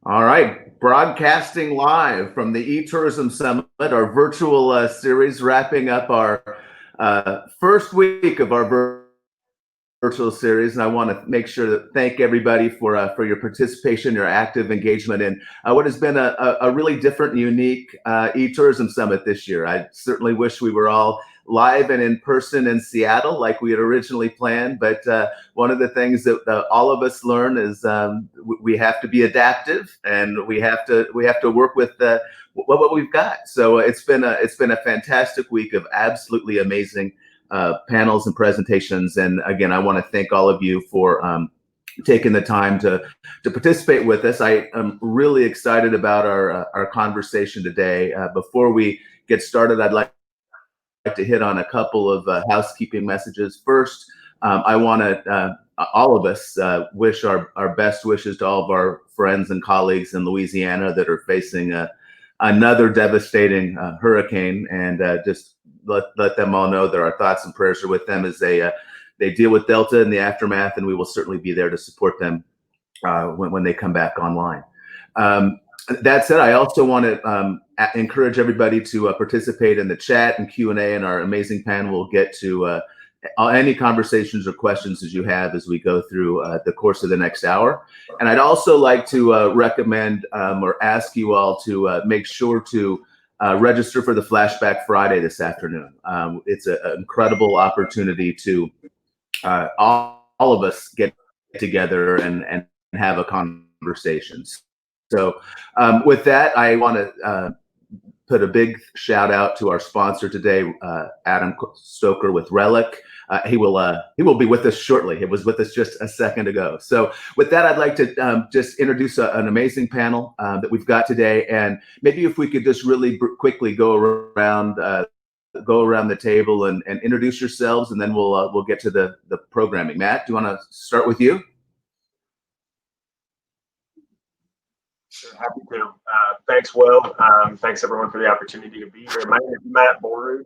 All right, broadcasting live from the eTourism Summit, our virtual series, wrapping up our first week of our virtual series, and I want to make sure to thank everybody for your participation, your active engagement in what has been a really different and unique eTourism Summit this year. I certainly wish we were all live and in person in Seattle like we had originally planned, but one of the things that all of us learn is we have to be adaptive, and we have to work with what we've got. So it's been a fantastic week of absolutely amazing panels and presentations. And again, I want to thank all of you for taking the time to participate with us. I am really excited about our conversation today. Before we get started, I'd like to hit on a couple of housekeeping messages. First, I want to all of us wish our best wishes to all of our friends and colleagues in Louisiana that are facing another devastating hurricane, and just let them all know that our thoughts and prayers are with them as they deal with Delta and the aftermath, and we will certainly be there to support them when they come back online. That said, I also want to encourage everybody to participate in the chat and Q&A, and our amazing panel will get to any conversations or questions as you have as we go through the course of the next hour. And I'd also like to recommend or ask you all to make sure to register for the Flashback Friday this afternoon. It's an incredible opportunity to all of us get together and have a conversation. So with that, I want to put a big shout out to our sponsor today, Adam Stoker with Relic. He will be with us shortly. He was with us just a second ago. So with that, I'd like to just introduce an amazing panel that we've got today, and maybe if we could just really quickly go around the table and introduce yourselves, and then we'll get to the programming. Matt, do you want to start with you? Sure, happy to. Thanks, Will. Thanks, everyone, for the opportunity to be here. My name is Matt Borrud.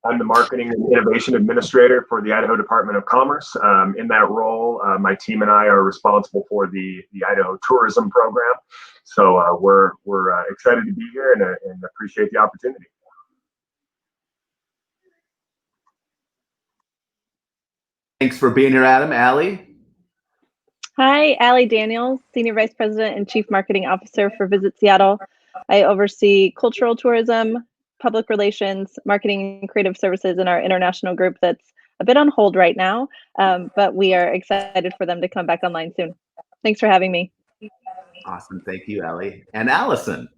I'm the Marketing and Innovation Administrator for the Idaho Department of Commerce. In that role, my team and I are responsible for the Idaho Tourism Program. So we're excited to be here and appreciate the opportunity. Thanks for being here, Adam. Allie? Hi, Allie Daniels, Senior Vice President and Chief Marketing Officer for Visit Seattle. I oversee cultural tourism, public relations, marketing, and creative services in our international group that's a bit on hold right now, but we are excited for them to come back online soon. Thanks for having me. Awesome. Thank you, Allie. And Allison.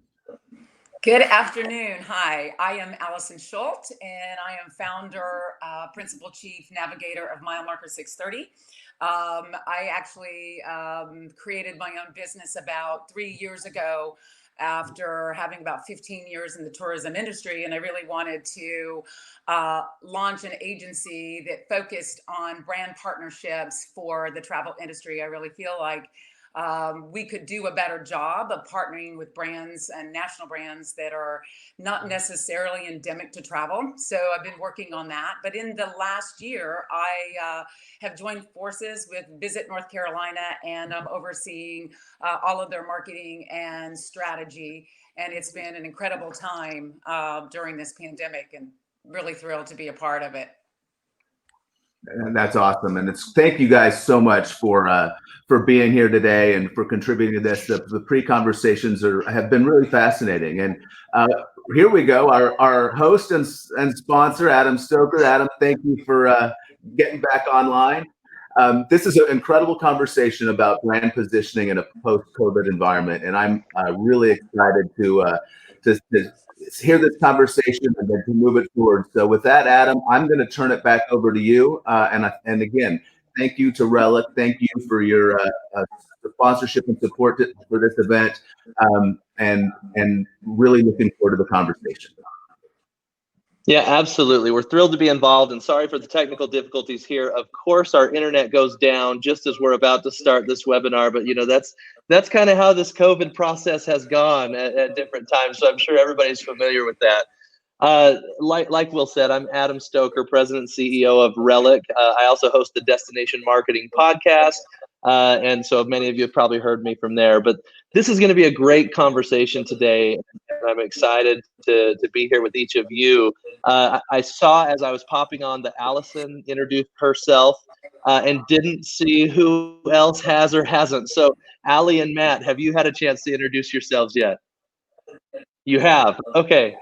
Good afternoon. Hi, I am Allison Schultz, and I am founder, principal chief navigator of Mile Marker 630. I actually created my own business about 3 years ago after having about 15 years in the tourism industry, and I really wanted to launch an agency that focused on brand partnerships for the travel industry. I really feel like we could do a better job of partnering with brands and national brands that are not necessarily endemic to travel. So I've been working on that. But in the last year, I have joined forces with Visit North Carolina, and I'm overseeing all of their marketing and strategy. And it's been an incredible time during this pandemic, and really thrilled to be a part of it. And that's awesome. And thank you guys so much for being here today and for contributing to this. The pre-conversations have been really fascinating. And here we go. Our host and sponsor, Adam Stoker. Adam, thank you for getting back online. This is an incredible conversation about brand positioning in a post-COVID environment. And I'm really excited to hear this conversation and then to move it forward. So with that, Adam, I'm going to turn it back over to you. And again, thank you to Relic. Thank you for your sponsorship and support for this event. And really looking forward to the conversation. Yeah, absolutely. We're thrilled to be involved, and sorry for the technical difficulties here. Of course, our internet goes down just as we're about to start this webinar, but that's kind of how this COVID process has gone at different times. So I'm sure everybody's familiar with that. Like Will said, I'm Adam Stoker, President and CEO of Relic. I also host the Destination Marketing Podcast. And so many of you have probably heard me from there. But this is going to be a great conversation today. And I'm excited to be here with each of you. I saw as I was popping on that Allison introduced herself and didn't see who else has or hasn't. So Allie and Matt, have you had a chance to introduce yourselves yet? You have. Okay.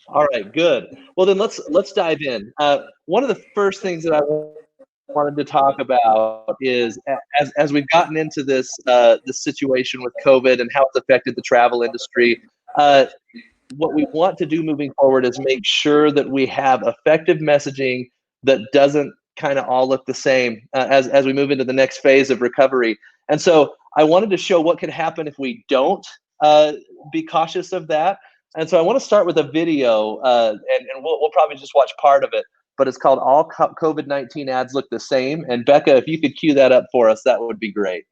All right, good. Well, then let's dive in. One of the first things that I wanted to talk about is as we've gotten into this situation with COVID and how it's affected the travel industry. What we want to do moving forward is make sure that we have effective messaging that doesn't kind of all look the same as we move into the next phase of recovery. And so I wanted to show what could happen if we don't be cautious of that. And so I want to start with a video, and we'll probably just watch part of it, but it's called All COVID-19 Ads Look the Same. And Becca, if you could cue that up for us, that would be great.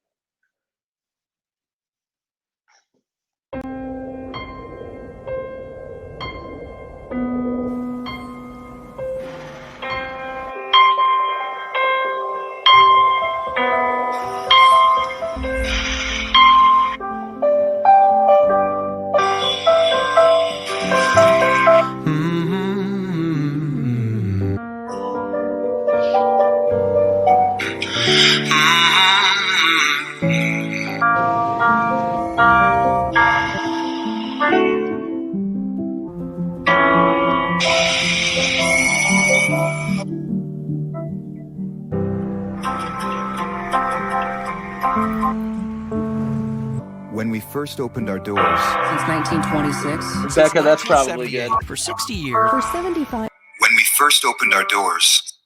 When we first opened our doors. Since 1926. Becca, that's probably good. For 60 years. For 75. When we first opened our doors.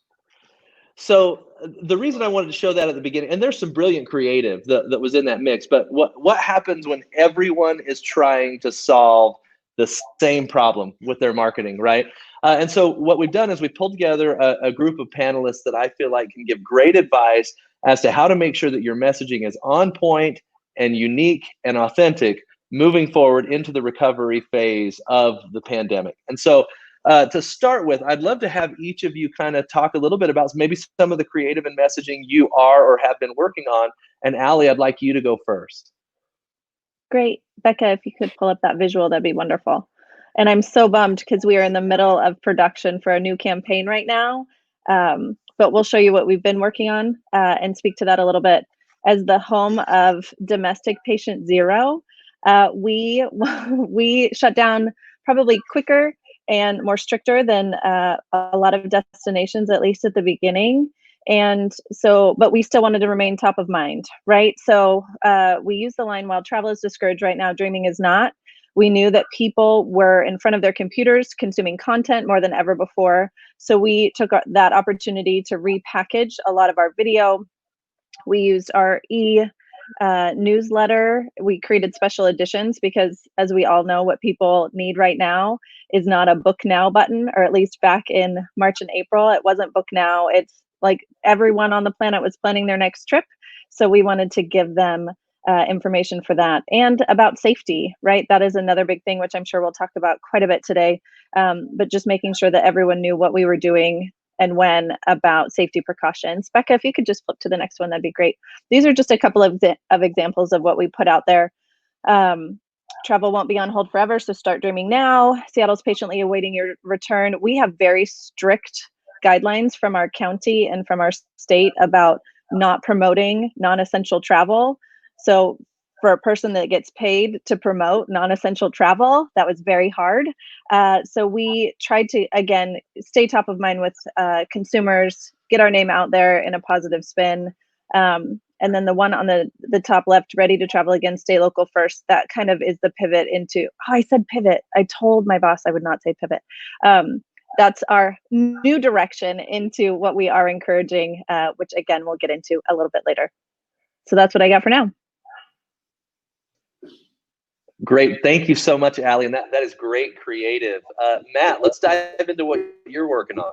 So the reason I wanted to show that at the beginning, and there's some brilliant creative that was in that mix, but what happens when everyone is trying to solve the same problem with their marketing, right? And so what we've done is we pulled together a group of panelists that I feel like can give great advice as to how to make sure that your messaging is on point and unique and authentic moving forward into the recovery phase of the pandemic. And so to start with, I'd love to have each of you kind of talk a little bit about maybe some of the creative and messaging you are or have been working on. And Allie, I'd like you to go first. Great. Becca, if you could pull up that visual, that'd be wonderful. And I'm so bummed because we are in the middle of production for a new campaign right now. But we'll show you what we've been working on and speak to that a little bit. As the home of domestic patient zero, we shut down probably quicker and more stricter than a lot of destinations, at least at the beginning. And so, but we still wanted to remain top of mind, right? So we use the line, while travel is discouraged right now, dreaming is not. We knew that people were in front of their computers consuming content more than ever before. So we took that opportunity to repackage a lot of our video. We used our newsletter. We created special editions because, as we all know, what people need right now is not a book now button, or at least back in March and April, it wasn't book now. It's like everyone on the planet was planning their next trip. So we wanted to give them information for that, and about safety, right? That is another big thing, which I'm sure we'll talk about quite a bit today, but just making sure that everyone knew what we were doing and when about safety precautions. Becca, if you could just flip to the next one, that'd be great. These are just a couple of examples of what we put out there. Travel won't be on hold forever, so start dreaming now. Seattle's patiently awaiting your return. We have very strict guidelines from our county and from our state about not promoting non-essential travel. So for a person that gets paid to promote non-essential travel, that was very hard. So we tried to, again, stay top of mind with consumers, get our name out there in a positive spin. And then the one on the top left, ready to travel again, stay local first, that kind of is the pivot into, oh, I said pivot. I told my boss I would not say pivot. That's our new direction into what we are encouraging, which again, we'll get into a little bit later. So that's what I got for now. Great. Thank you so much, Allie. And that is great creative. Matt, let's dive into what you're working on.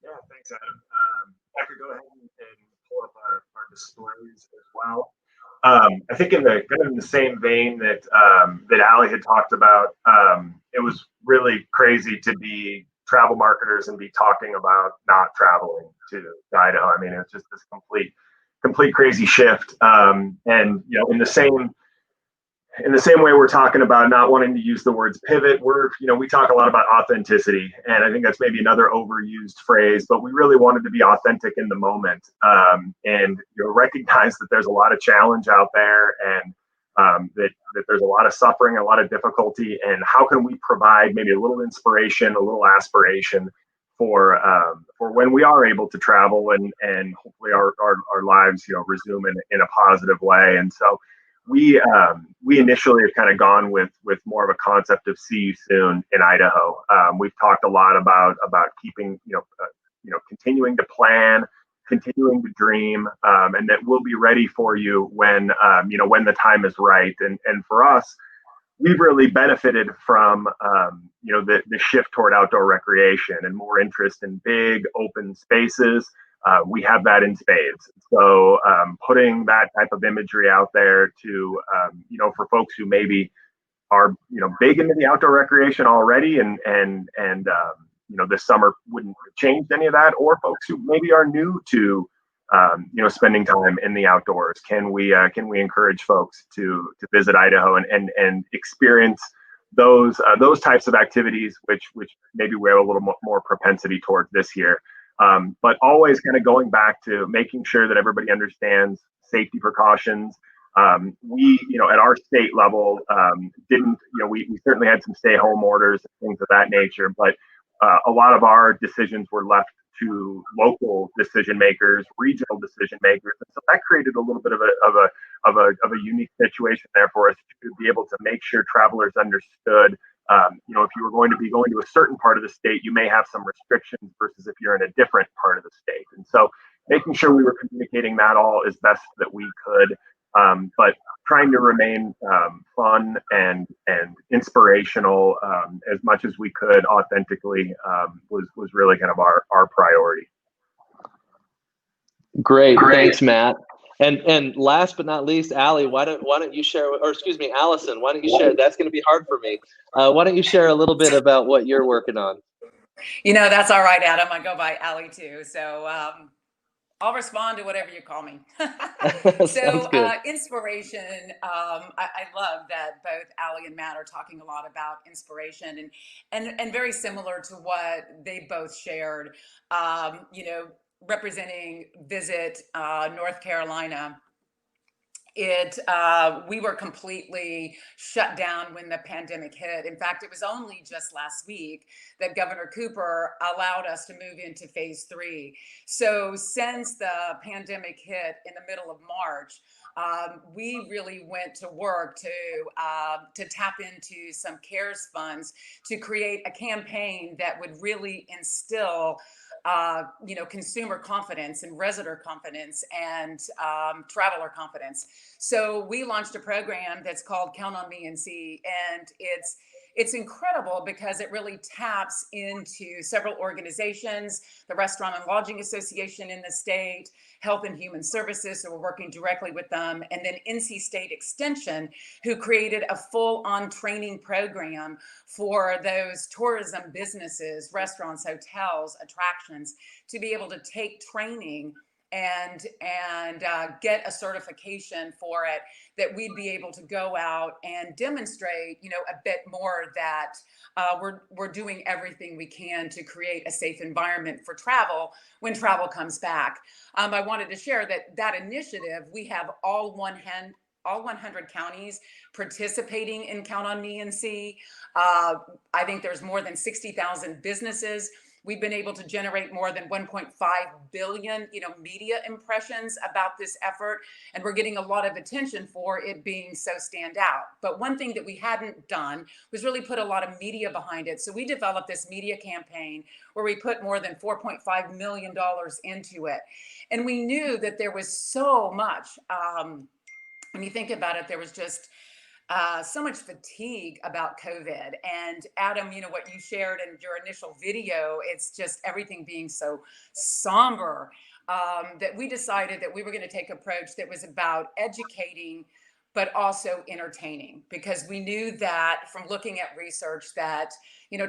Yeah, thanks, Adam. I could go ahead and pull up our displays as well. I think in the same vein that Allie had talked about, it was really crazy to be travel marketers and be talking about not traveling to Idaho. I mean, it's just this complete complete crazy shift. And in the same way we're talking about not wanting to use the words pivot, we talk a lot about authenticity, and I think that's maybe another overused phrase, but we really wanted to be authentic in the moment, and recognize that there's a lot of challenge out there, and that there's a lot of suffering, a lot of difficulty, and how can we provide maybe a little inspiration, a little aspiration for when we are able to travel, and hopefully our lives resume in a positive way. And so we initially have kind of gone with more of a concept of see you soon in Idaho. We've talked a lot about keeping continuing to plan, continuing to dream, and that we'll be ready for you when the time is right. And for us, we've really benefited from the shift toward outdoor recreation and more interest in big open spaces. We have that in spades. So putting that type of imagery out there to for folks who maybe are big into the outdoor recreation already, and this summer wouldn't change any of that, or folks who maybe are new to spending time in the outdoors. Can we encourage folks to visit Idaho and experience those types of activities, which maybe we have a little more propensity towards this year. But always kind of going back to making sure that everybody understands safety precautions. We, at our state level, we certainly had some stay-home orders and things of that nature, but a lot of our decisions were left to local decision makers, regional decision makers, and so that created a little bit of a unique situation there for us to be able to make sure travelers understood. If you were going to be going to a certain part of the state, you may have some restrictions versus if you're in a different part of the state. And so making sure we were communicating that all as best that we could, but trying to remain fun and inspirational as much as we could authentically was really kind of our priority. Great. Thanks, Matt. And last but not least, Allie, why don't you share, or excuse me, Allison, why don't you share? That's going to be hard for me. Why don't you share a little bit about what you're working on? That's all right, Adam. I go by Allie too. So I'll respond to whatever you call me. So inspiration, I love that both Allie and Matt are talking a lot about inspiration, and very similar to what they both shared, representing Visit North Carolina. We were completely shut down when the pandemic hit. In fact, it was only just last week that Governor Cooper allowed us to move into phase 3. So since the pandemic hit in the middle of March, we really went to work to tap into some CARES funds to create a campaign that would really instill consumer confidence and resident confidence and traveler confidence. So we launched a program that's called Count on Me and See, and it's incredible because it really taps into several organizations, the Restaurant and Lodging Association in the state, Health and Human Services, so we're working directly with them, and then NC State Extension, who created a full-on training program for those tourism businesses, restaurants, hotels, attractions, to be able to take training and get a certification for it, that we'd be able to go out and demonstrate, a bit more that we're doing everything we can to create a safe environment for travel when travel comes back. I wanted to share that initiative, we have all 100 counties participating in Count on Me and See. I think there's more than 60,000 businesses. We've been able to generate more than 1.5 billion, media impressions about this effort, and we're getting a lot of attention for it being so stand out. But one thing that we hadn't done was really put a lot of media behind it. So we developed this media campaign where we put more than $4.5 million into it. And we knew that there was so much, when you think about it, there was just so much fatigue about COVID. And Adam, what you shared in your initial video, it's just everything being so somber, that we decided that we were going to take an approach that was about educating, but also entertaining, because we knew that from looking at research that,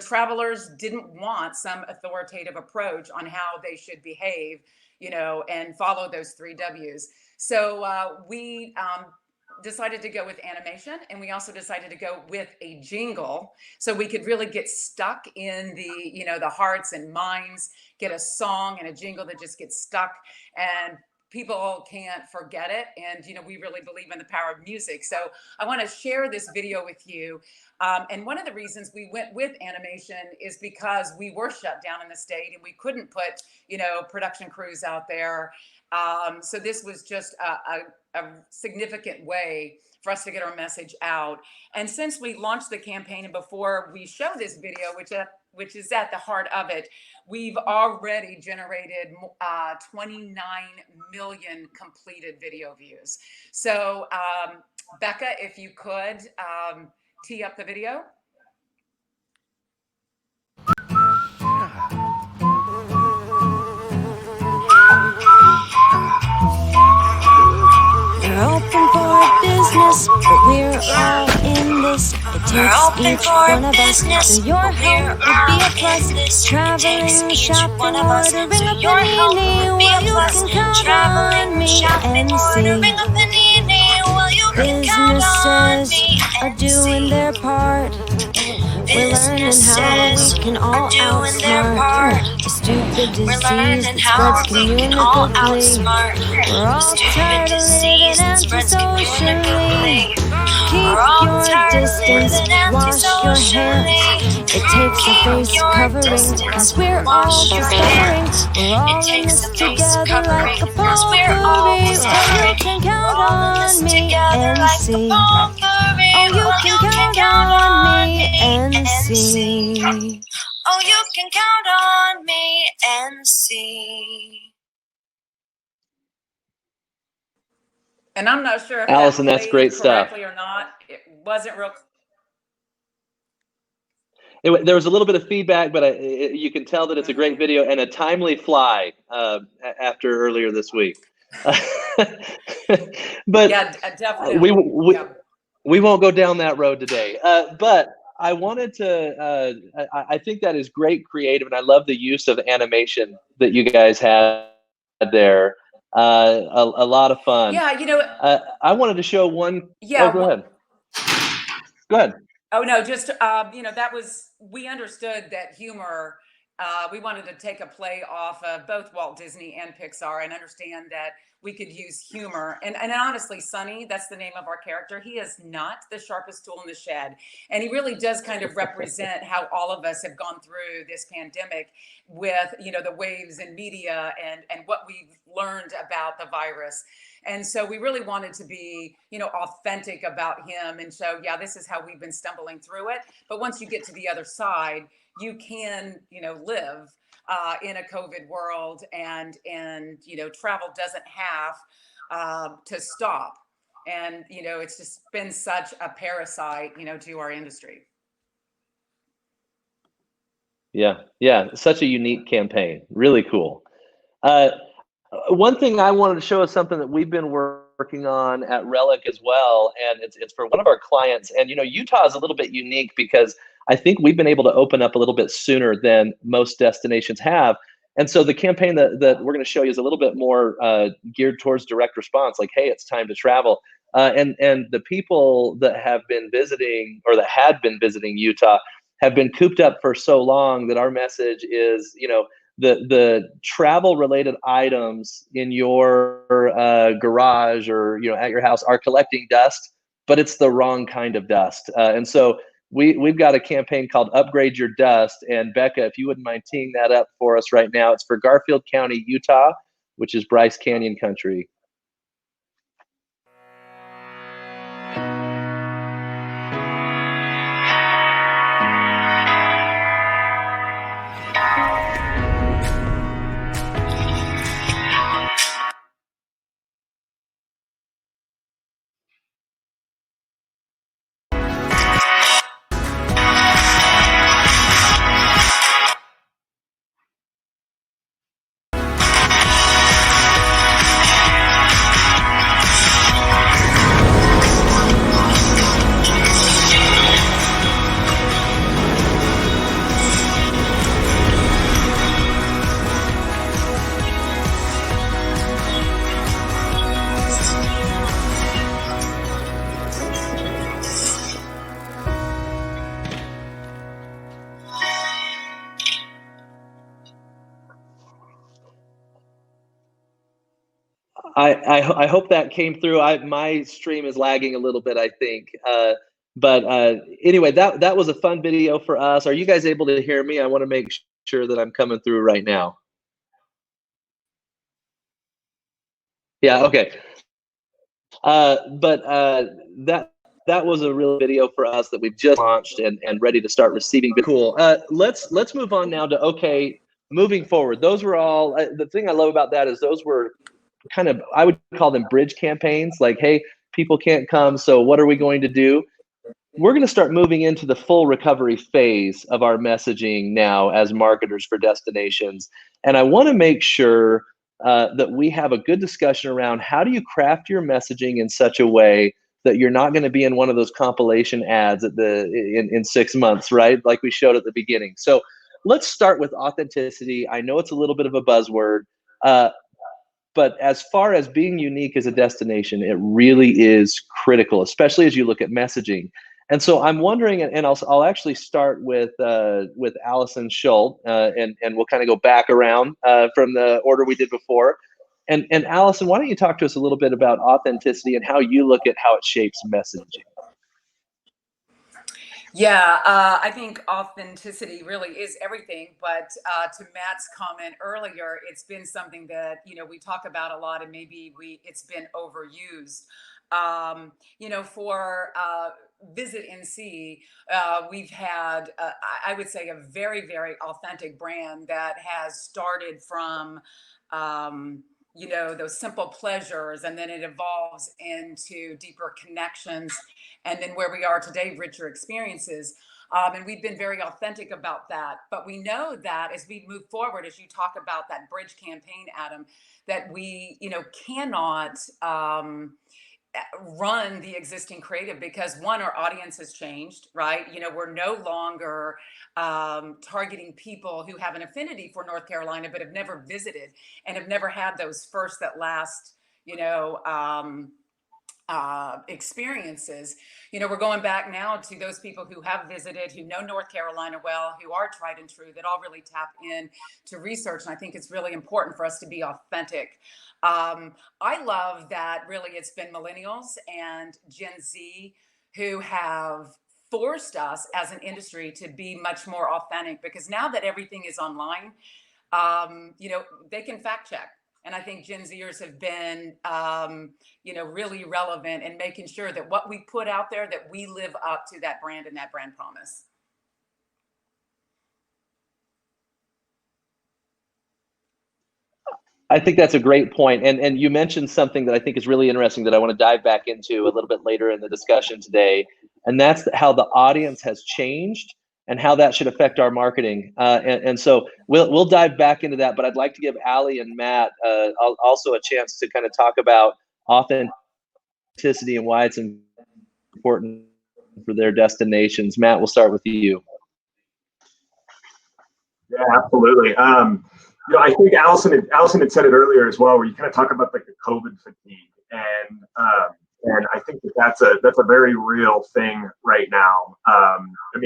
travelers didn't want some authoritative approach on how they should behave, and follow those 3 W's. So we decided to go with animation, and we also decided to go with a jingle so we could really get stuck in the hearts and minds, get a song and a jingle that just gets stuck and people can't forget it. And we really believe in the power of music. So I want to share this video with you. And one of the reasons we went with animation is because we were shut down in the state and we couldn't put production crews out there. So this was just a significant way for us to get our message out. And since we launched the campaign, and before we show this video, which is at the heart of it, we've already generated 29 million completed video views. So Becca, if you could tee up the video. We're open for business, but we're all in this. It takes each one of us, so your help would be a plus. Traveling, shopping, ordering a panini, well you can count on me and see. Businesses are doing their part. We're learning how we can all outsmart a stupid disease that spreads communicably. We're all tired of living antisocially. Keep your distance, wash your hands. It takes a face covering, cause we're all discovering. We're all in this together like a potpourri. Oh, you can count on me and see. Oh, you can count on me and see. Oh, you can count on me and see. And I'm not sure if Allison, that that's great stuff. correctly or not. It wasn't real. There was a little bit of feedback, but you can tell that it's a great video and a timely fly after earlier this week. But yeah, definitely. we won't go down that road today. But I wanted to, I think that is great creative, and I love the use of animation that you guys had there. A lot of fun. Yeah, I wanted to show one. Yeah. Oh, go ahead. Go ahead. Oh no, just that was, we understood that humor. We wanted to take a play off of both Walt Disney and Pixar, and understand that we could use humor. And honestly, Sonny, that's the name of our character. He is not the sharpest tool in the shed. And he really does kind of represent how all of us have gone through this pandemic with, the waves in media and what we've learned about the virus. And so we really wanted to be, authentic about him. And so, yeah, this is how we've been stumbling through it. But once you get to the other side, you can, live in a COVID world, and travel doesn't have to stop. And, it's just been such a parasite, to our industry. Yeah, such a unique campaign. Really cool. One thing I wanted to show is something that we've been working on at Relic as well, and it's for one of our clients. And Utah is a little bit unique because I think we've been able to open up a little bit sooner than most destinations have. And so the campaign that we're going to show you is a little bit more geared towards direct response, like, hey, it's time to travel. And the people that have been visiting, or that had been visiting Utah, have been cooped up for so long that our message is, the travel related items in your garage or at your house are collecting dust, but it's the wrong kind of dust. And so we've got a campaign called Upgrade Your Dust. And Becca, if you wouldn't mind teeing that up for us right now, it's for Garfield County, Utah, which is Bryce Canyon country. I hope that came through. My stream is lagging a little bit, I think. But anyway, that was a fun video for us. Are you guys able to hear me? I want to make sure that I'm coming through right now. Yeah, okay. But that was a real video for us that we've just launched and ready to start receiving. Cool. Let's move on now to, okay, moving forward. Those were all, the thing I love about that is those were kind of, I would call them bridge campaigns. Like, hey, people can't come, so what are we going to do? We're going to start moving into the full recovery phase of our messaging now as marketers for destinations. And I want to make sure that we have a good discussion around how do you craft your messaging in such a way that you're not going to be in one of those compilation ads at in 6 months, right? Like we showed at the beginning. So let's start with authenticity. I know it's a little bit of a buzzword, but as far as being unique as a destination, it really is critical, especially as you look at messaging. And so I'm wondering, and I'll actually start with Allison Schultz, and we'll kind of go back around from the order we did before. And Allison, why don't you talk to us a little bit about authenticity and how you look at how it shapes messaging? Yeah, I think authenticity really is everything. But to Matt's comment earlier, it's been something that, we talk about a lot, and maybe it's been overused. For Visit NC, we've had, I would say, a very, very authentic brand that has started from, those simple pleasures, and then it evolves into deeper connections, and then where we are today, richer experiences. And we've been very authentic about that. But we know that as we move forward, as you talk about that bridge campaign, Adam, that we, cannot run the existing creative, because one, our audience has changed, right? We're no longer targeting people who have an affinity for North Carolina but have never visited and have never had those first that last experiences. We're going back now to those people who have visited, who know North Carolina well, who are tried and true, that all really tap in to research. And I think it's really important for us to be authentic. I love that really it's been millennials and Gen Z who have forced us as an industry to be much more authentic, because now that everything is online, they can fact check. And I think Gen Zers have been, really relevant in making sure that what we put out there, that we live up to that brand and that brand promise. I think that's a great point. And you mentioned something that I think is really interesting that I want to dive back into a little bit later in the discussion today. And that's how the audience has changed and how that should affect our marketing. And so we'll dive back into that, but I'd like to give Allie and Matt also a chance to kind of talk about authenticity and why it's important for their destinations. Matt, we'll start with you. Yeah, absolutely. I think Allison had said it earlier as well, where you kind of talk about like the COVID fatigue, and I think that's a very real thing right now.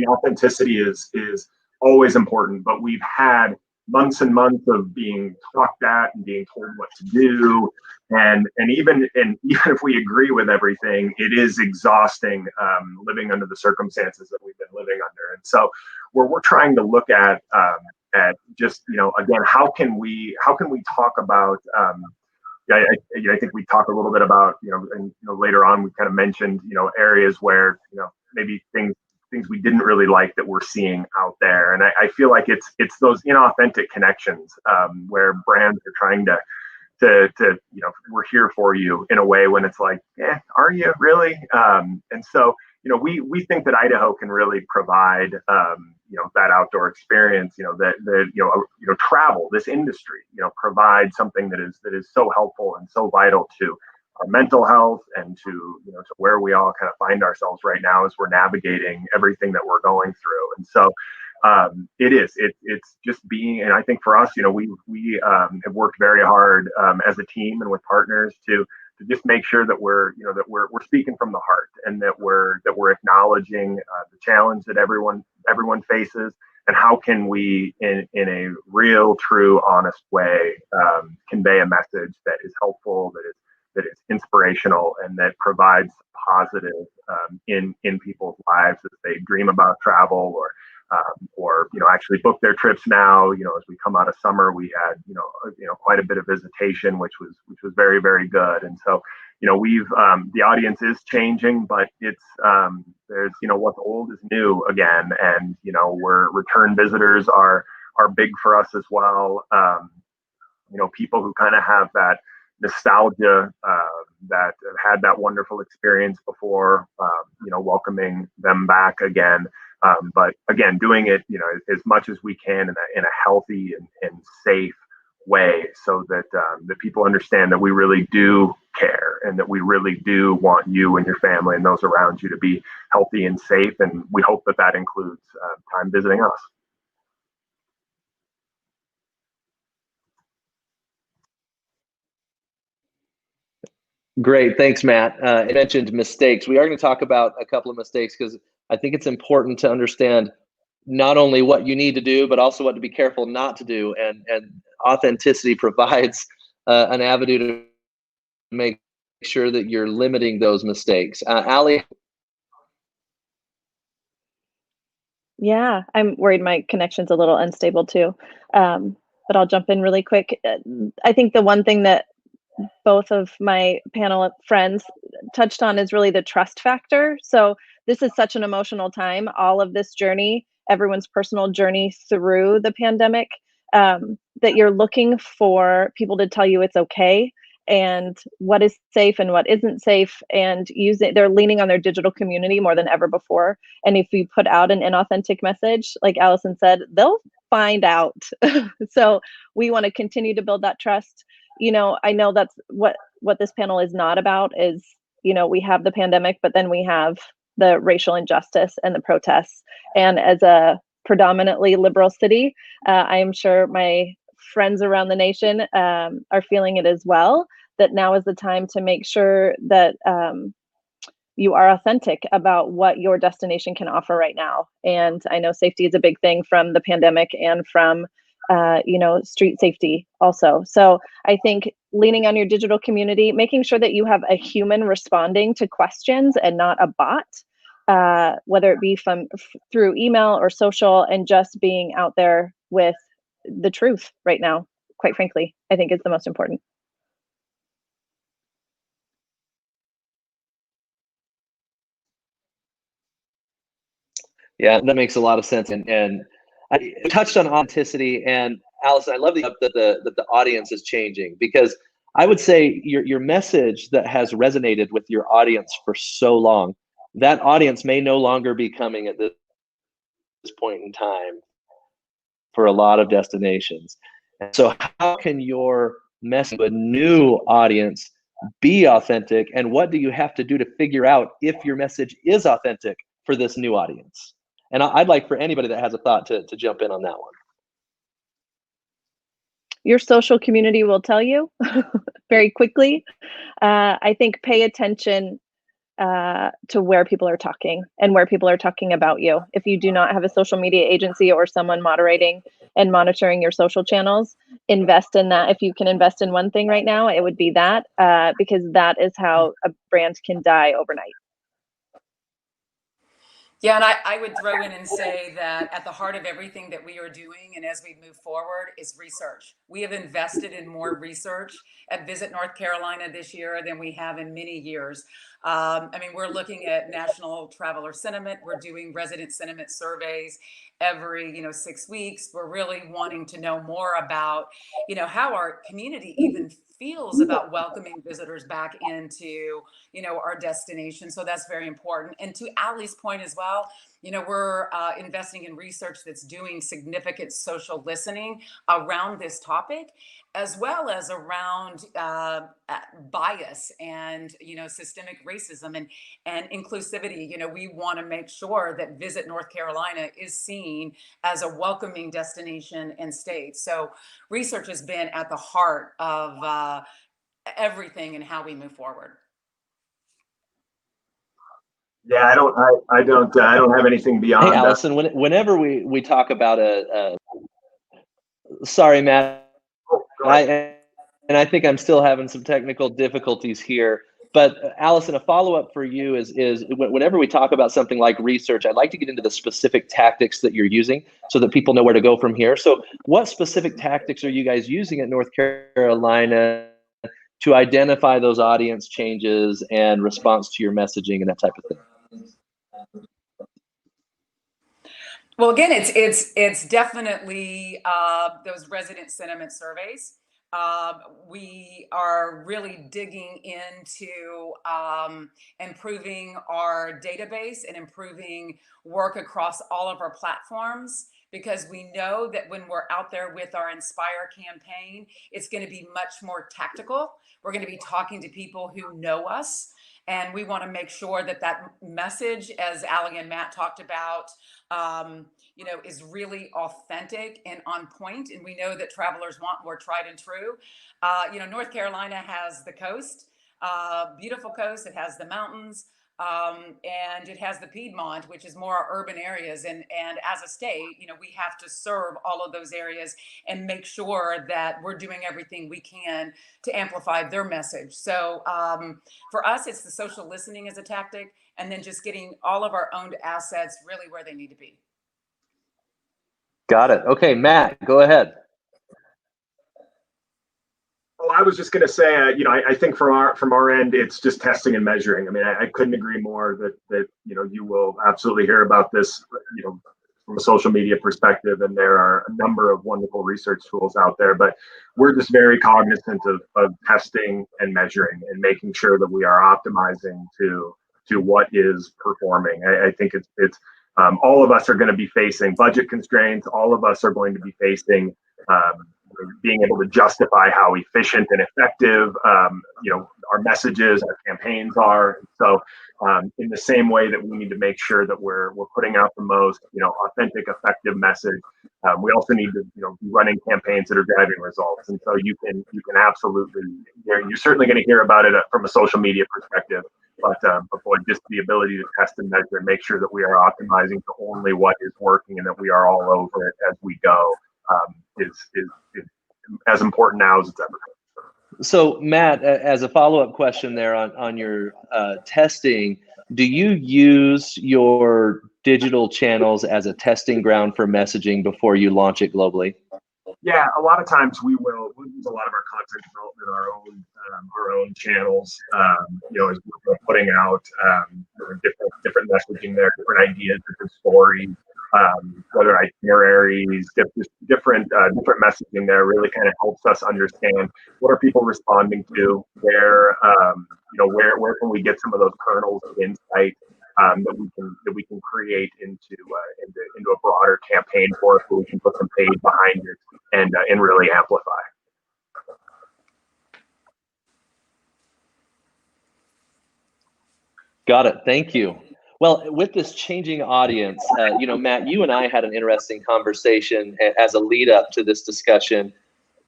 Authenticity is always important, but we've had months and months of being talked at and being told what to do, and even if we agree with everything, it is exhausting living under the circumstances that we've been living under. And so we're trying to look at just, again, how can we talk about, I think we talk a little bit about, and later on we kind of mentioned, areas where, maybe things we didn't really like that we're seeing out there. And I feel like it's those inauthentic connections where brands are trying to we're here for you in a way when it's like, are you really? And so, we think that Idaho can really provide, that outdoor experience, that travel, this industry, provide something that is so helpful and so vital to our mental health and to where we all kind of find ourselves right now as we're navigating everything that we're going through. And so it's just being, and I think for us, we have worked very hard as a team and with partners to just make sure that we're speaking from the heart, and that we're acknowledging the challenge that everyone faces, and how can we, in a real, true, honest way, convey a message that is helpful, that is inspirational, and that provides positive in people's lives as they dream about travel, or actually book their trips now. As we come out of summer, we had quite a bit of visitation, which was very, very good. And so we've the audience is changing, but it's there's what's old is new again, and we're return visitors are big for us as well. People who kind of have that nostalgia, that have had that wonderful experience before, welcoming them back again. But again, doing it, as much as we can in a healthy and safe way, so that that people understand that we really do care, and that we really do want you and your family and those around you to be healthy and safe. And we hope that includes time visiting us. Great, thanks, Matt. You mentioned mistakes. We are going to talk about a couple of mistakes, because I think it's important to understand not only what you need to do, but also what to be careful not to do. And authenticity provides an avenue to make sure that you're limiting those mistakes. Allie? Yeah, I'm worried my connection's a little unstable too, but I'll jump in really quick. I think the one thing that both of my panel friends touched on is really the trust factor. So this is such an emotional time, all of this journey, everyone's personal journey through the pandemic, that you're looking for people to tell you it's okay, and what is safe and what isn't safe, and they're leaning on their digital community more than ever before. And if you put out an inauthentic message, like Allison said, they'll find out. So we want to continue to build that trust. I know that's what this panel is not about. Is we have the pandemic, but then we have the racial injustice and the protests. And as a predominantly liberal city, I am sure my friends around the nation are feeling it as well, that now is the time to make sure that you are authentic about what your destination can offer right now. And I know safety is a big thing from the pandemic, and from street safety also. So I think leaning on your digital community, making sure that you have a human responding to questions and not a bot, whether it be through email or social, and just being out there with the truth right now, quite frankly, I think is the most important. Yeah, that makes a lot of sense. And I touched on authenticity, and Allison, I love that the audience is changing, because I would say your message that has resonated with your audience for so long, that audience may no longer be coming at this point in time for a lot of destinations. And so how can your message to a new audience be authentic, and what do you have to do to figure out if your message is authentic for this new audience? And I'd like for anybody that has a thought to jump in on that one. Your social community will tell you very quickly. I think pay attention to where people are talking and where people are talking about you. If you do not have a social media agency or someone moderating and monitoring your social channels, invest in that. If you can invest in one thing right now, it would be that, because that is how a brand can die overnight. Yeah, and I would throw in and say that at the heart of everything that we are doing, and as we move forward, is research. We have invested in more research at Visit North Carolina this year than we have in many years. We're looking at national traveler sentiment. We're doing resident sentiment surveys every 6 weeks. We're really wanting to know more about how our community even feels about welcoming visitors back into our destination. So that's very important. And to Allie's point as well, we're investing in research that's doing significant social listening around this topic, as well as around bias and systemic racism and inclusivity. We want to make sure that Visit North Carolina is seen as a welcoming destination and state. So research has been at the heart of everything and how we move forward. Yeah, I don't have anything beyond Hey, that. Allison, whenever we talk about sorry, Matt, I think I'm still having some technical difficulties here. But Allison, a follow-up for you is whenever we talk about something like research, I'd like to get into the specific tactics that you're using so that people know where to go from here. So what specific tactics are you guys using at North Carolina to identify those audience changes and response to your messaging and that type of thing? Well, again, it's definitely those resident sentiment surveys. We are really digging into improving our database and improving work across all of our platforms, because we know that when we're out there with our Inspire campaign, it's going to be much more tactical. We're going to be talking to people who know us, and we want to make sure that that message, as Ali and Matt talked about, is really authentic and on point. And we know that travelers want more tried and true. North Carolina has the coast, beautiful coast. It has the mountains, and it has the Piedmont, which is more our urban areas. And as a state, we have to serve all of those areas and make sure that we're doing everything we can to amplify their message. So for us, it's the social listening as a tactic, and then just getting all of our owned assets really where they need to be. Got it. Okay, Matt, go ahead. Well, I was just going to say, I think from our end, it's just testing and measuring. I mean, I couldn't agree more that you will absolutely hear about this, from a social media perspective, and there are a number of wonderful research tools out there. But we're just very cognizant of testing and measuring and making sure that we are optimizing to what is performing. I think it's all of us are going to be facing budget constraints. All of us are going to be facing being able to justify how efficient and effective our messages, our campaigns are. So in the same way that we need to make sure that we're putting out the most authentic, effective message, we also need to be running campaigns that are driving results. And so you can absolutely, you're certainly going to hear about it from a social media perspective. But boy, just the ability to test and measure and make sure that we are optimizing to only what is working and that we are all over it as we go is as important now as it's ever been. So Matt, as a follow-up question there on your testing, do you use your digital channels as a testing ground for messaging before you launch it globally? Yeah, a lot of times we'll use a lot of our content development, our own channels, as we're putting out different messaging there, different ideas, different stories, whether itineraries, different messaging there really kind of helps us understand what are people responding to, where can we get some of those kernels of insight that we can create into a broader campaign for us, where we can put some paid behind it and really amplify. Got it. Thank you. Well, with this changing audience, Matt, you and I had an interesting conversation as a lead up to this discussion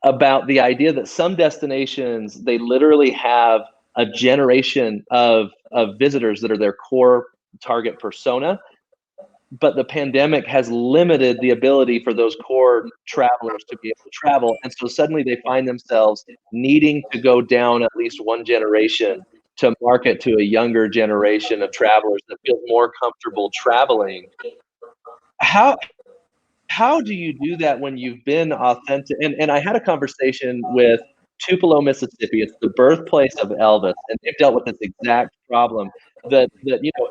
about the idea that some destinations, they literally have a generation of visitors that are their core target persona, but the pandemic has limited the ability for those core travelers to be able to travel. And so suddenly they find themselves needing to go down at least one generation to market to a younger generation of travelers that feel more comfortable traveling. How do you do that when you've been authentic? And I had a conversation with Tupelo, Mississippi. It's the birthplace of Elvis, and they've dealt with this exact problem that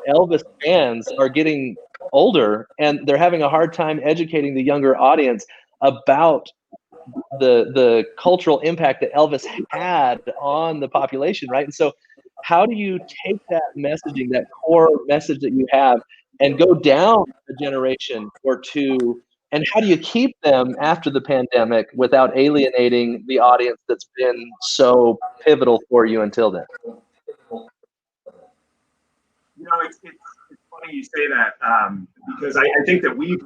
Elvis fans are getting older and they're having a hard time educating the younger audience about the cultural impact that Elvis had on the population, right? And so how do you take that messaging, that core message that you have, and go down a generation or two, and how do you keep them after the pandemic without alienating the audience that's been so pivotal for you until then? It's funny you say that, because I think that we've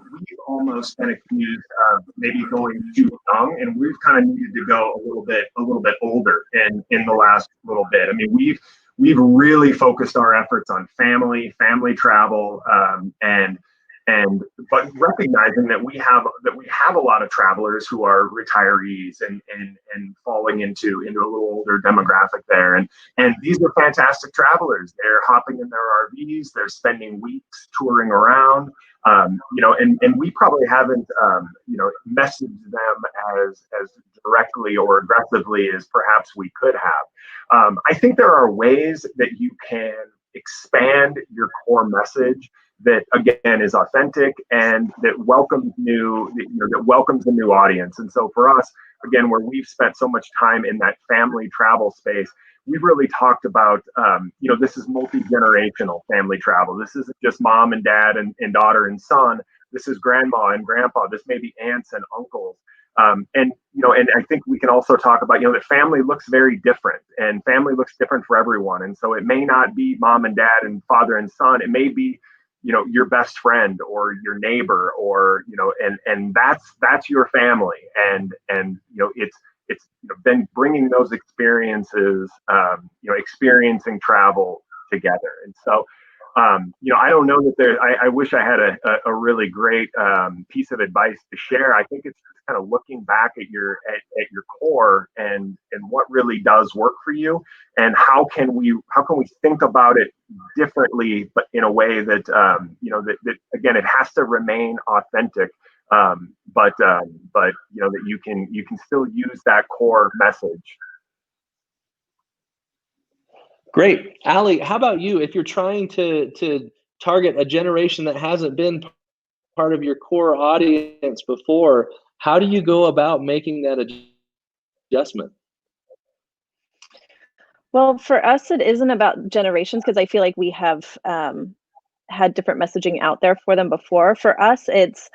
almost been accused of maybe going too young, and we've kind of needed to go a little bit older in the last little bit. I mean, we've really focused our efforts on family travel, but recognizing that we have a lot of travelers who are retirees and falling into a little older demographic there, and these are fantastic travelers. They're hopping in their RVs, they're spending weeks touring around, and we probably haven't messaged them as directly or aggressively as perhaps we could have. I think there are ways that you can expand your core message that again is authentic and that welcomes a new audience. And so for us, again, where we've spent so much time in that family travel space, we've really talked about this is multi-generational family travel. This isn't just mom and dad and daughter and son. This is grandma and grandpa. This may be aunts and uncles. And I think we can also talk about, that family looks very different, and family looks different for everyone. And so it may not be mom and dad and father and son. It may be, your best friend or your neighbor, or, and that's your family. And it's been bringing those experiences, experiencing travel together. And so, I don't know that I wish I had a really great piece of advice to share. I think it's just kind of looking back at your core and what really does work for you, and how can we think about it differently, but in a way that that again, it has to remain authentic, but that you can still use that core message. Great. Allie, how about you? If you're trying to target a generation that hasn't been part of your core audience before, how do you go about making that adjustment? Well, for us, it isn't about generations, because I feel like we have had different messaging out there for them before. For us, it's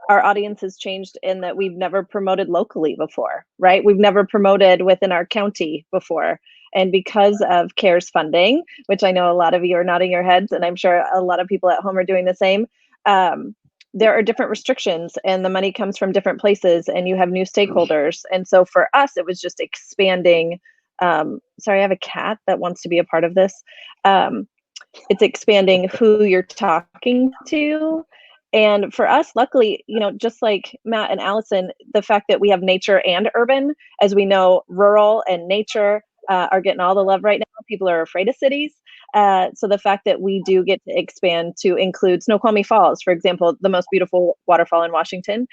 our audience has changed in that we've never promoted locally before, right? We've never promoted within our county before. And because of CARES funding, which I know a lot of you are nodding your heads, and I'm sure a lot of people at home are doing the same, there are different restrictions, and the money comes from different places, and you have new stakeholders. And so for us, it was just expanding. Sorry, I have a cat that wants to be a part of this. It's expanding who you're talking to. And for us, luckily, just like Matt and Allison, the fact that we have nature and urban, as we know, rural and nature are getting all the love right now. People are afraid of cities. So the fact that we do get to expand to include Snoqualmie Falls, for example, the most beautiful waterfall in Washington,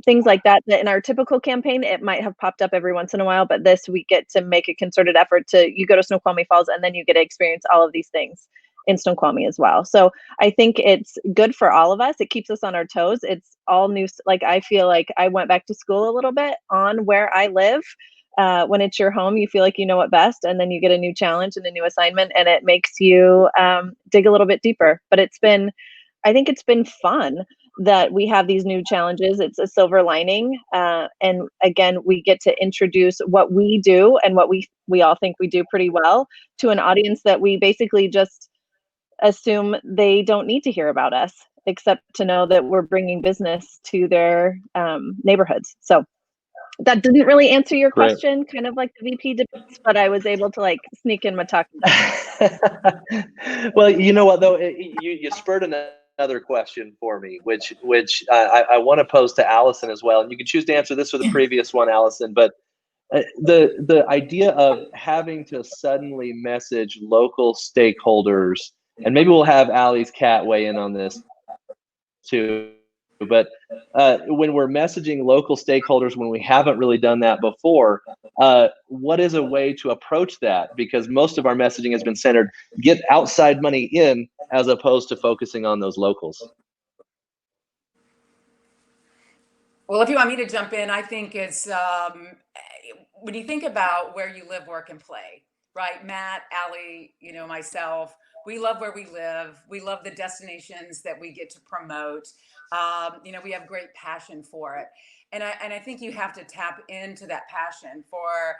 things like that in our typical campaign, it might have popped up every once in a while, but this, we get to make a concerted effort you go to Snoqualmie Falls, and then you get to experience all of these things in Snoqualmie as well. So I think it's good for all of us. It keeps us on our toes. It's all new. Like, I feel like I went back to school a little bit on where I live. When it's your home, you feel like you know it best, and then you get a new challenge and a new assignment, and it makes you dig a little bit deeper. But I think it's been fun that we have these new challenges. It's a silver lining. And again, we get to introduce what we do and what we all think we do pretty well to an audience that we basically just assume they don't need to hear about us, except to know that we're bringing business to their neighborhoods. So that didn't really answer your question, kind of like the VP debates, but I was able to sneak in my talking. Well, you know what though, you spurred another question for me, which I want to pose to Allison as well, and you can choose to answer this or the previous one, Allison. But the idea of having to suddenly message local stakeholders, and maybe we'll have Allie's cat weigh in on this too. But when we're messaging local stakeholders, when we haven't really done that before, what is a way to approach that? Because most of our messaging has been centered, get outside money in, as opposed to focusing on those locals. Well, if you want me to jump in, I think it's when you think about where you live, work, and play, right? Matt, Allie, myself, we love where we live. We love the destinations that we get to promote. We have great passion for it. And I think you have to tap into that passion for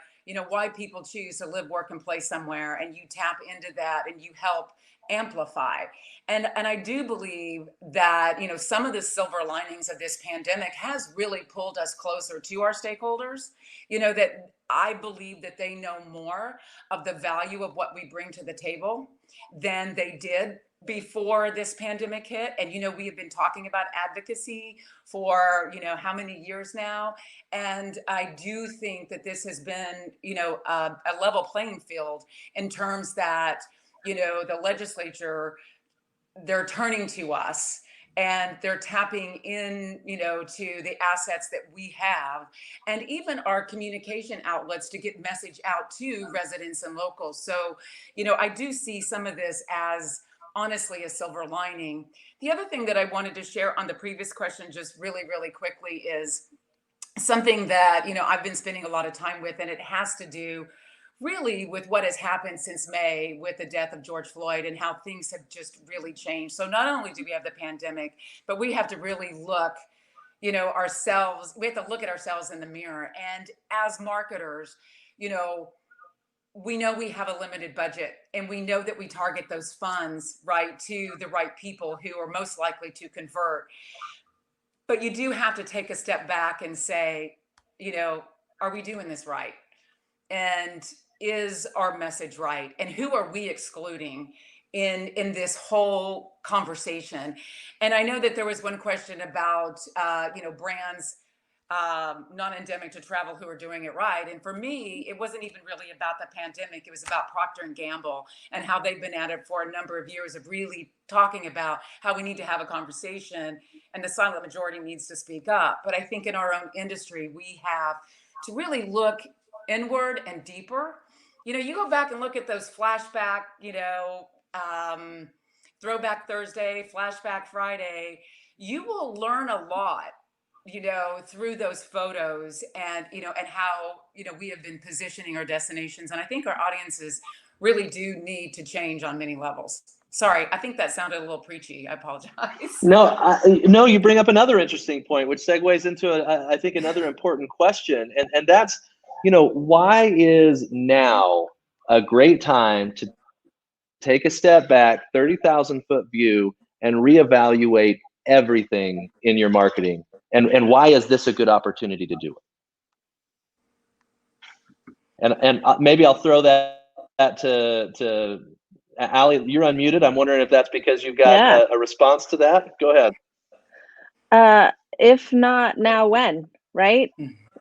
why people choose to live, work, and play somewhere, and you tap into that and you help amplify. And I do believe that, some of the silver linings of this pandemic has really pulled us closer to our stakeholders, that I believe that they know more of the value of what we bring to the table than they did before this pandemic hit. And, we have been talking about advocacy for, how many years now. And I do think that this has been, a level playing field in terms that, the legislature, they're turning to us and they're tapping in, to the assets that we have, and even our communication outlets to get message out to residents and locals. So, I do see some of this as honestly a silver lining. The other thing that I wanted to share on the previous question, just really, really quickly, is something that, I've been spending a lot of time with, and it has to do really with what has happened since May with the death of George Floyd and how things have just really changed. So not only do we have the pandemic, but we have to really look, ourselves, we have to look at ourselves in the mirror. And as marketers, we know we have a limited budget, and we know that we target those funds right to the right people who are most likely to convert. But you do have to take a step back and say, are we doing this right? And is our message right? And who are we excluding in this whole conversation? And I know that there was one question about, brands non-endemic to travel who are doing it right. And for me, it wasn't even really about the pandemic. It was about Procter & Gamble and how they've been at it for a number of years of really talking about how we need to have a conversation and the silent majority needs to speak up. But I think in our own industry, we have to really look inward and deeper. You go back and look at those flashback, Throwback Thursday, Flashback Friday, you will learn a lot, through those photos and, and how, we have been positioning our destinations. And I think our audiences really do need to change on many levels. Sorry, I think that sounded a little preachy. I apologize. No, you bring up another interesting point, which segues into, I think, another important question. And that's, why is now a great time to take a step back, 30,000 foot view, and reevaluate everything in your marketing? And why is this a good opportunity to do it? And maybe I'll throw that to Allie. You're unmuted. I'm wondering if that's because you've got a response to that. Go ahead. If not now, when? Right?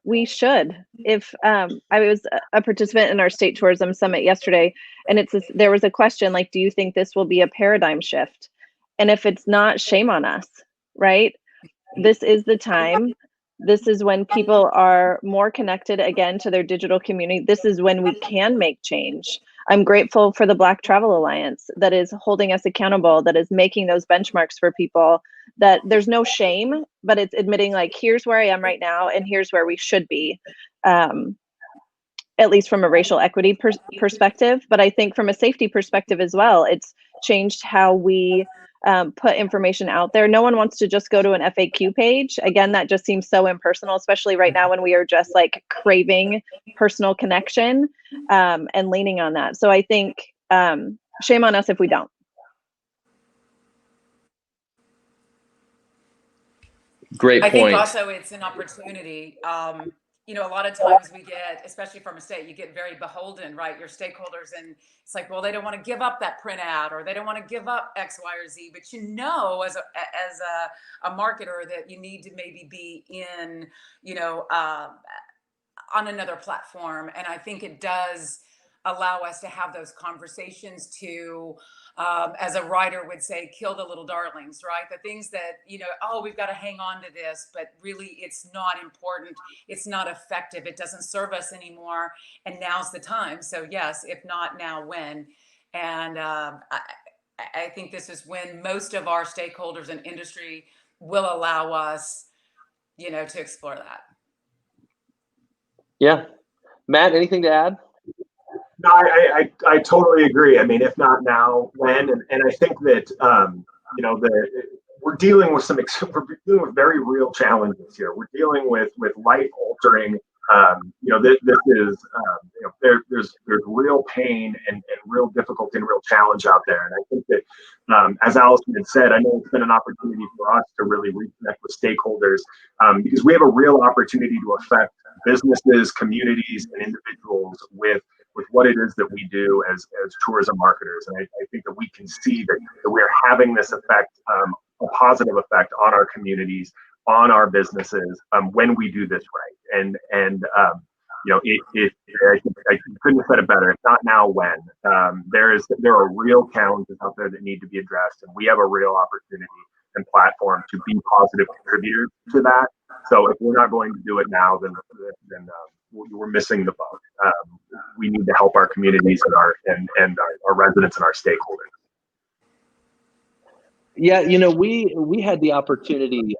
We should. If I was a participant in our state tourism summit yesterday, and there was a question like, do you think this will be a paradigm shift? And if it's not, shame on us, right? This is the time. This is when people are more connected again to their digital community. This is when we can make change. I'm grateful for the Black Travel Alliance that is holding us accountable, that is making those benchmarks for people, that there's no shame, but it's admitting like, here's where I am right now and here's where we should be, at least from a racial equity perspective. But I think from a safety perspective as well, it's changed how we put information out there. No one wants to just go to an FAQ page. Again, that just seems so impersonal, especially right now when we are just like craving personal connection and leaning on that. So I think shame on us if we don't. Great point. I think also it's an opportunity. A lot of times we get, especially from a state, you get very beholden, right? Your stakeholders, and it's like, well, they don't want to give up that printout, or they don't want to give up X, Y, or Z. But as a marketer, that you need to maybe be in, on another platform. And I think it does allow us to have those conversations to, as a writer would say, kill the little darlings, right? The things that, we've got to hang on to this, but really it's not important. It's not effective. It doesn't serve us anymore. And now's the time. So yes, if not now, when? And I think this is when most of our stakeholders and industry will allow us, to explore that. Yeah. Matt, anything to add? No, I totally agree. I mean, if not now, when? And I think that we're dealing with very real challenges here. We're dealing with life altering This is there's real pain and real difficulty and real challenge out there. And I think that, as Allison had said, I know it's been an opportunity for us to really reconnect with stakeholders, because we have a real opportunity to affect businesses, communities, and individuals with what it is that we do as tourism marketers. And I think that we can see that we're having this effect, a positive effect on our communities, on our businesses, when we do this right. And I couldn't have said it better. It's not now, when. There are real challenges out there that need to be addressed, and we have a real opportunity and platform to be positive contributors to that. So if we're not going to do it now, then we're missing the boat. We need to help our communities and our residents and our stakeholders. Yeah, we had the opportunity.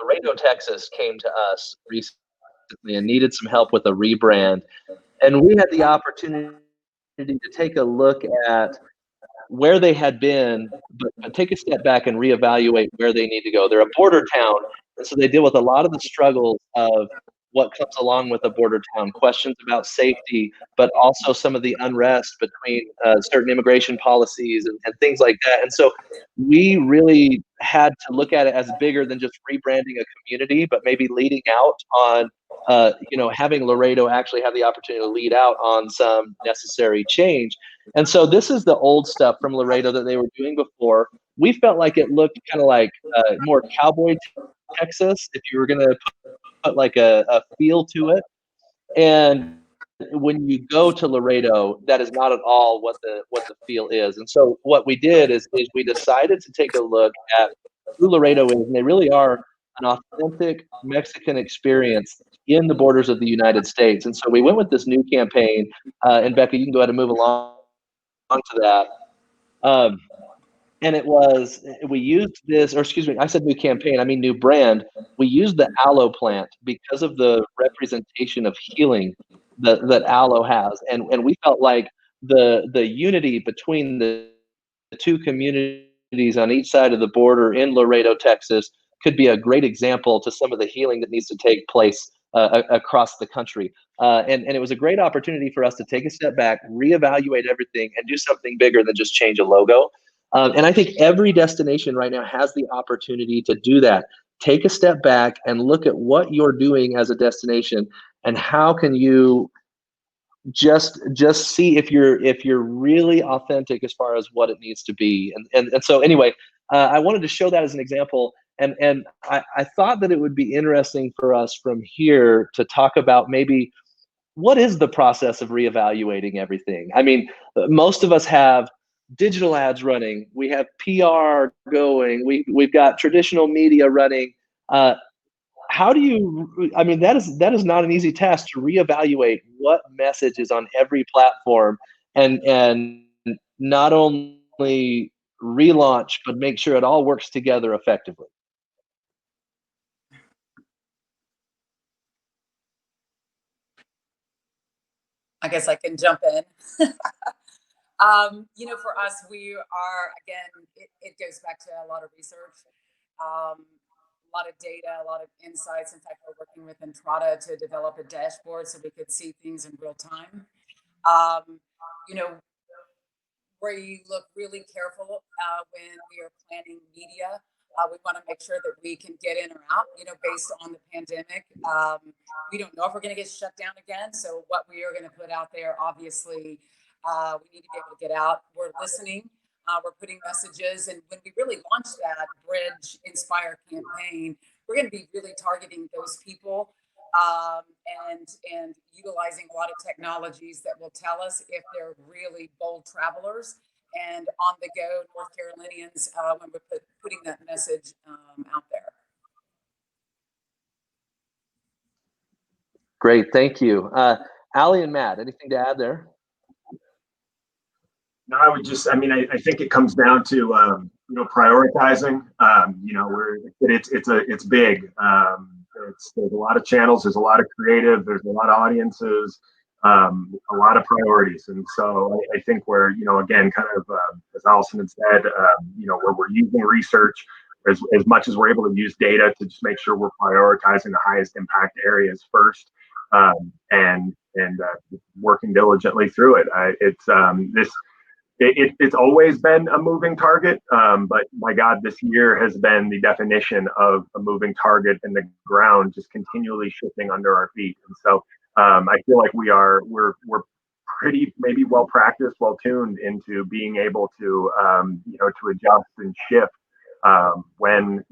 Laredo, Texas came to us recently and needed some help with a rebrand, and we had the opportunity to take a look at where they had been, but take a step back and reevaluate where they need to go. They're a border town, and so they deal with a lot of the struggles of what comes along with a border town, questions about safety, but also some of the unrest between certain immigration policies and things like that. And so we really had to look at it as bigger than just rebranding a community, but maybe leading out on having Laredo actually have the opportunity to lead out on some necessary change. And so this is the old stuff from Laredo that they were doing before. We felt like it looked kind of like more cowboy Texas, if you were going to put like a feel to it. And when you go to Laredo, that is not at all what the feel is. And so what we did is we decided to take a look at who Laredo is, and they really are an authentic Mexican experience in the borders of the United States. And so we went with this new campaign, and Becca, you can go ahead and move along to that. And we used this, or excuse me, I said new campaign, I mean new brand. We used the aloe plant because of the representation of healing that aloe has. And we felt like the unity between the two communities on each side of the border in Laredo, Texas, could be a great example to some of the healing that needs to take place across the country. And it was a great opportunity for us to take a step back, reevaluate everything, and do something bigger than just change a logo. And I think every destination right now has the opportunity to do that. Take a step back and look at what you're doing as a destination, and how can you just see if you're really authentic as far as what it needs to be. And so anyway, I wanted to show that as an example. And I thought that it would be interesting for us from here to talk about maybe what is the process of reevaluating everything. I mean, most of us have digital ads running, we have PR going, we've got traditional media running. How do you, I mean, that is not an easy task to reevaluate what message is on every platform, and not only relaunch, but make sure it all works together effectively. I guess I can jump in. For us, we are, again, it goes back to a lot of research, a lot of data, a lot of insights. In fact, we're working with Entrada to develop a dashboard so we could see things in real time. We look really careful when we are planning media. We want to make sure that we can get in or out, based on the pandemic. We don't know if we're going to get shut down again. So what we are going to put out there, obviously, we need to be able to get out. We're listening. We're putting messages. And when we really launch that Bridge Inspire campaign, we're going to be really targeting those people and utilizing a lot of technologies that will tell us if they're really bold travelers and on the go North Carolinians when we're putting that message out there. Great, thank you. Allie and Matt, anything to add there? No, I think it comes down to prioritizing. It's big. There's a lot of channels. There's a lot of creative. There's a lot of audiences. A lot of priorities. And so I think we're again, kind of as Allison had said, where we're using research as much as we're able to use data to just make sure we're prioritizing the highest impact areas first. and working diligently through it. It's always been a moving target, but my God, this year has been the definition of a moving target in the ground, just continually shifting under our feet. And so I feel like we're pretty maybe well practiced, well tuned into being able to to adjust and shift when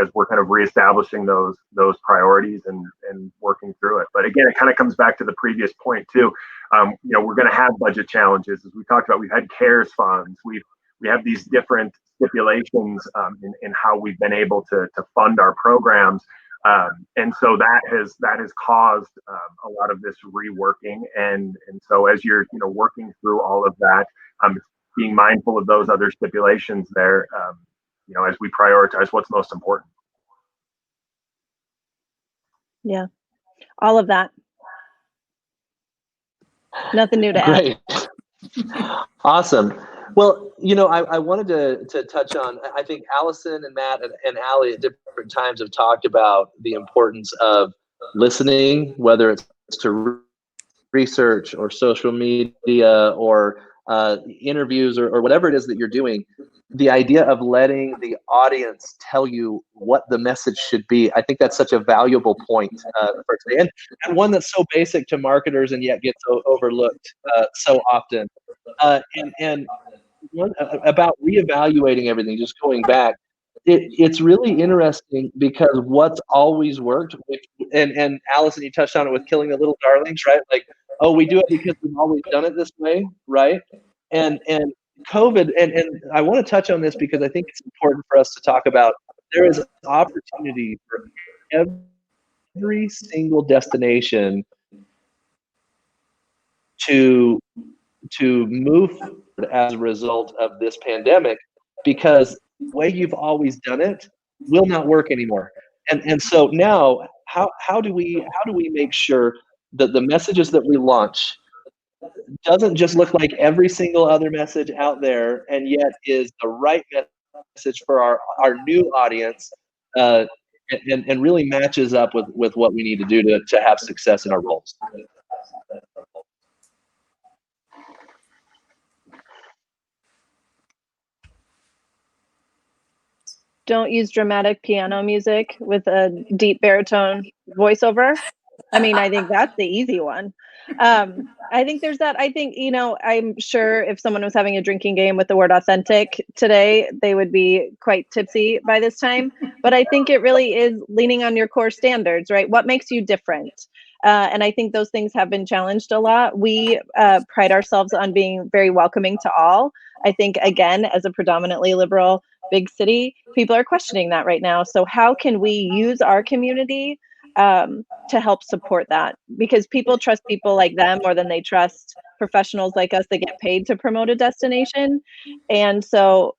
as we're kind of reestablishing those priorities and working through it. But again, it kind of comes back to the previous point too. We're going to have budget challenges, as we talked about. We've had CARES funds. We have these different stipulations in how we've been able to fund our programs, and so that has caused a lot of this reworking. And so as you're working through all of that, being mindful of those other stipulations there. As we prioritize what's most important. Yeah, all of that. Nothing new to add. Great. Awesome. Well, I wanted to touch on, I think Allison and Matt and Allie at different times have talked about the importance of listening, whether it's to research or social media or interviews or whatever it is that you're doing. The idea of letting the audience tell you what the message should be, I think that's such a valuable point for today, and one that's so basic to marketers and yet gets overlooked so often. And one about reevaluating everything, just going back, it's really interesting because what's always worked, and Allison, you touched on it with killing the little darlings, right? Like, oh, we do it because we've always done it this way, right? And COVID, and I want to touch on this because I think it's important for us to talk about. There is an opportunity for every single destination to move forward as a result of this pandemic, because the way you've always done it will not work anymore. And so now, how do we make sure that the messages that we launch doesn't just look like every single other message out there, and yet is the right message for our new audience, and really matches up with what we need to do to have success in our roles? Don't use dramatic piano music with a deep baritone voiceover. I mean, I think that's the easy one. I think there's that. I think, I'm sure if someone was having a drinking game with the word authentic today, they would be quite tipsy by this time. But I think it really is leaning on your core standards, right? What makes you different? And I think those things have been challenged a lot. We pride ourselves on being very welcoming to all. I think, again, as a predominantly liberal big city, people are questioning that right now. So how can we use our community to help support that? Because people trust people like them more than they trust professionals like us that get paid to promote a destination. And so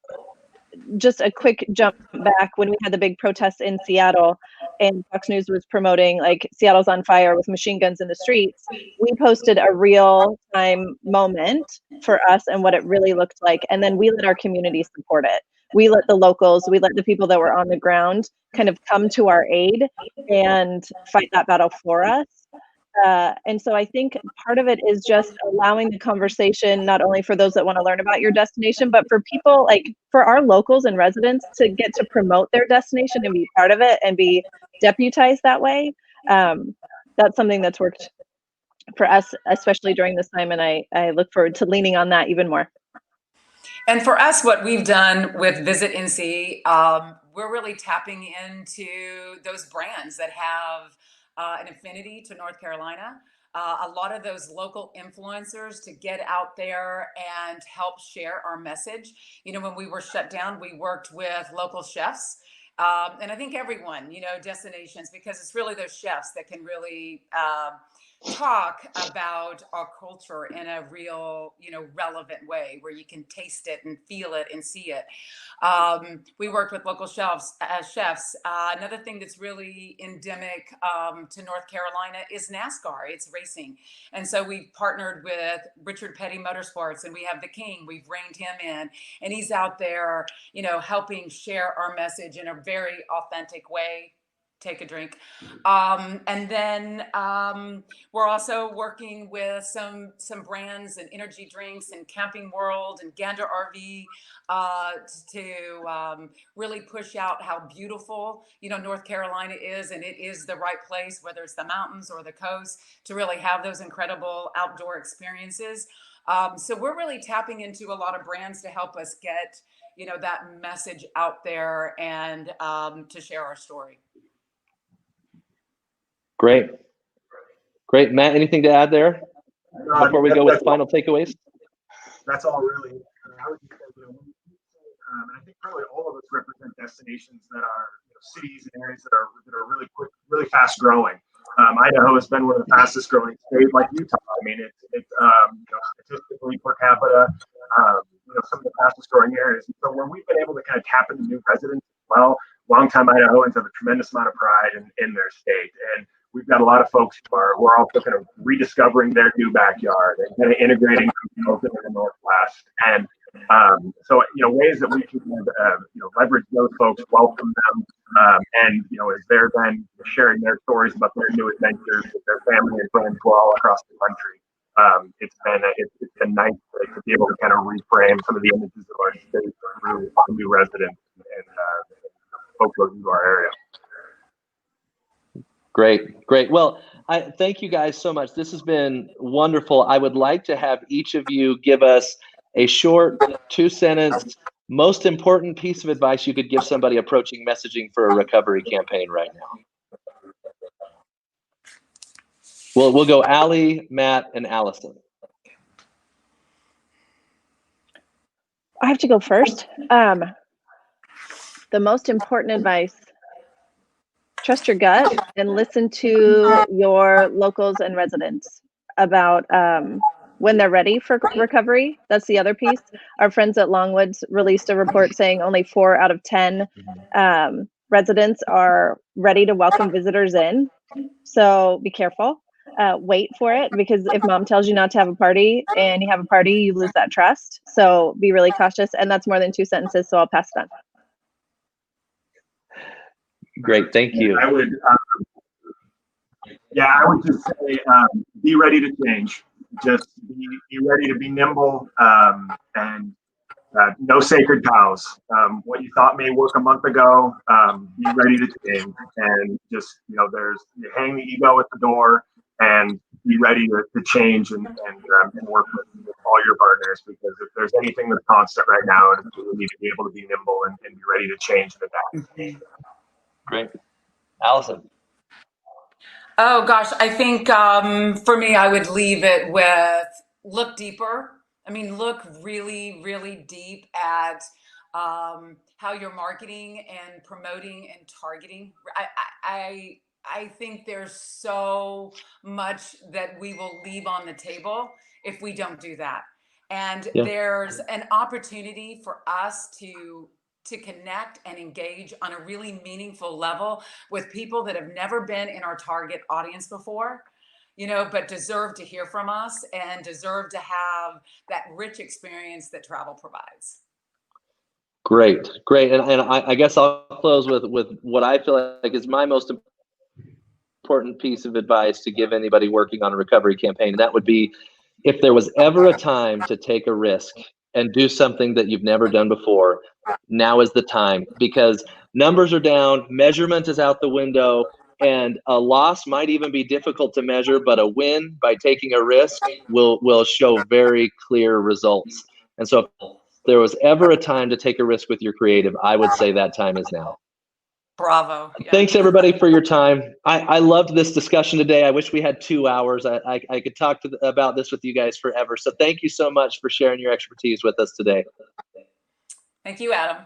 just a quick jump back, when we had the big protests in Seattle and Fox News was promoting like Seattle's on fire with machine guns in the streets, we posted a real time moment for us and what it really looked like. And then we let our community support it. We let the locals, we let the people that were on the ground kind of come to our aid and fight that battle for us. And so I think part of it is just allowing the conversation, not only for those that want to learn about your destination, but for people, like for our locals and residents, to get to promote their destination and be part of it and be deputized that way. That's something that's worked for us, especially during this time. And I look forward to leaning on that even more. And for us, what we've done with Visit NC, we're really tapping into those brands that have an affinity to North Carolina. A lot of those local influencers to get out there and help share our message. When we were shut down, we worked with local chefs. And I think everyone, destinations, because it's really those chefs that can really talk about our culture in a real, relevant way where you can taste it and feel it and see it. We worked with local chefs. Another thing that's really endemic to North Carolina is NASCAR. It's racing. And so we've partnered with Richard Petty Motorsports, and we have the King. We've reined him in, and he's out there, helping share our message in a very authentic way. take a drink. And then we're also working with some brands and energy drinks and Camping World and Gander RV to really push out how beautiful, North Carolina is, and it is the right place, whether it's the mountains or the coast, to really have those incredible outdoor experiences. So we're really tapping into a lot of brands to help us get, that message out there and to share our story. Great. Matt, anything to add there before we go with final takeaways? That's all really. I would just say, and I think probably all of us represent destinations that are cities and areas that are really quick, really fast growing. Idaho has been one of the fastest growing states, like Utah. I mean, it's statistically per capita, some of the fastest growing areas. And so when we've been able to kind of tap into new residents as well, longtime Idahoans have a tremendous amount of pride in their state. And we've got a lot of folks who are also kind of rediscovering their new backyard and kind of integrating themselves into the Northwest. And so, ways that we can, leverage those folks, welcome them, and, as they're then sharing their stories about their new adventures with their family and friends who are all across the country. It's been nice to be able to kind of reframe some of the images of our state through new residents and folks moving to our area. Great. Well, I thank you guys so much. This has been wonderful. I would like to have each of you give us a short 2-sentence, most important piece of advice you could give somebody approaching messaging for a recovery campaign right now. We'll go Allie, Matt, and Allison. I have to go first. The most important advice: trust your gut and listen to your locals and residents about when they're ready for recovery. That's the other piece. Our friends at Longwoods released a report saying only 4 out of 10 residents are ready to welcome visitors in. So be careful. Wait for it, because if mom tells you not to have a party and you have a party, you lose that trust. So be really cautious. And that's more than 2 sentences, so I'll pass it on. Great, thank you. I would just say, be ready to change. Just be ready to be nimble, and no sacred cows. What you thought may work a month ago, be ready to change. And just, you hang the ego at the door and be ready to change and work with all your partners, because if there's anything that's constant right now, it's we need to be able to be nimble and be ready to change and adapt. Great. Allison. Oh gosh, I think for me, I would leave it with look deeper. I mean, look really, really deep at how you're marketing and promoting and targeting. I think there's so much that we will leave on the table if we don't do that. And there's an opportunity for us to connect and engage on a really meaningful level with people that have never been in our target audience before, but deserve to hear from us and deserve to have that rich experience that travel provides. Great. And I guess I'll close with what I feel like is my most important piece of advice to give anybody working on a recovery campaign. And that would be, if there was ever a time to take a risk and do something that you've never done before, now is the time, because numbers are down, measurement is out the window, and a loss might even be difficult to measure, but a win by taking a risk will show very clear results. And so if there was ever a time to take a risk with your creative, I would say that time is now. Bravo. Yeah. Thanks everybody for your time. I loved this discussion today. I wish we had 2 hours. I could talk about this with you guys forever. So thank you so much for sharing your expertise with us today. Thank you, Adam.